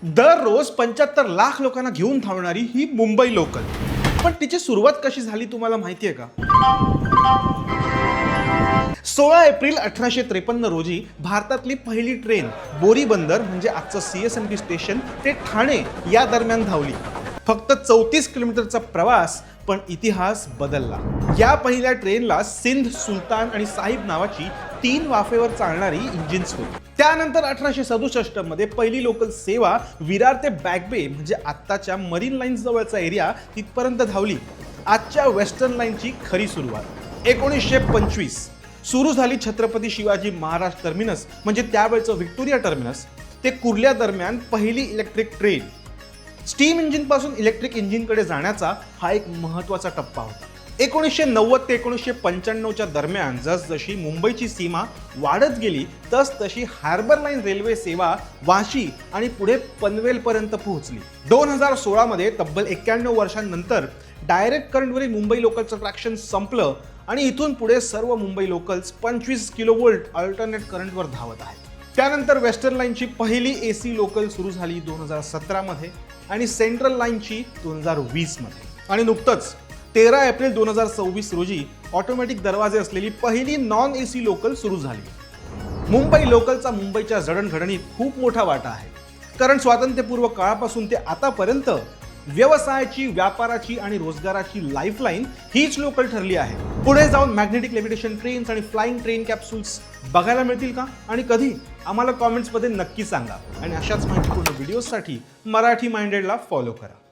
दररोज 75 लाख लोकांना घेऊन धावणारी ही मुंबई लोकल. पण तिची सुरुवात कशी झाली तुम्हाला माहिती आहे का? 16 एप्रिल 1853 रोजी भारतातली पहिली ट्रेन बोरी बंदर म्हणजे आजचं CSMT स्टेशन ते ठाणे या दरम्यान धावली. फक्त 34 किलोमीटरचा प्रवास, पण इतिहास बदलला. या पहिल्या ट्रेनला सिंध, सुलतान आणि साहिब नावाची 3 वाफेवर चालणारी इंजिन्स होती. त्यानंतर 1867 मध्ये पहिली लोकल सेवा विरार ते बॅक बे म्हणजे आत्ताच्या मरीन लाईन्स जवळचा एरिया तिथपर्यंत धावली. आजच्या वेस्टर्न लाईनची खरी सुरुवात 1925 सुरू झाली. छत्रपती शिवाजी महाराज टर्मिनस म्हणजे त्यावेळचं व्हिक्टोरिया टर्मिनस ते कुर्ल्या दरम्यान पहिली इलेक्ट्रिक ट्रेन. स्टीम इंजिन पासून इलेक्ट्रिक इंजिनकडे जाण्याचा हा एक महत्त्वाचा टप्पा होता. 1990 ते 1995च्या दरम्यान जसजशी मुंबईची सीमा वाढत गेली तशी हार्बर लाईन रेल्वे सेवा वाशी आणि पुढे पनवेलपर्यंत पोहोचली. 2016 मध्ये तब्बल 91 वर्षांनंतर डायरेक्ट करंटवरील मुंबई लोकलचं ट्रॅक्शन संपलं आणि इथून पुढे सर्व मुंबई लोकल्स 25 किलोवोल्ट अल्टरनेट करंटवर धावत आहेत. त्यानंतर वेस्टर्न लाईनची पहिली AC लोकल सुरू झाली 2017 मध्ये आणि सेंट्रल लाईनची 2020 मध्ये. आणि नुकतंच 13 एप्रिल 2024 रोजी ऑटोमॅटिक दरवाजे असलेली पहिली नॉन AC लोकल सुरू झाली. मुंबई लोकलचा मुंबईच्या जडणघडणीत खूप मोठा वाटा आहे, कारण स्वातंत्र्यपूर्व काळापासून ते आतापर्यंत व्यवसायाची, व्यापाराची आणि रोजगाराची लाईफलाईन हीच लोकल ठरली आहे. पुढे जाऊन मॅग्नेटिक लेव्हिटेशन ट्रेन्स आणि फ्लाइंग ट्रेन कॅप्सूल्स बघायला मिळतील का आणि कधी? आम्हाला कॉमेंट्समध्ये नक्की सांगा. आणि अशाच माहितीपूर्ण व्हिडिओसाठी मराठी माइंडेडला फॉलो करा.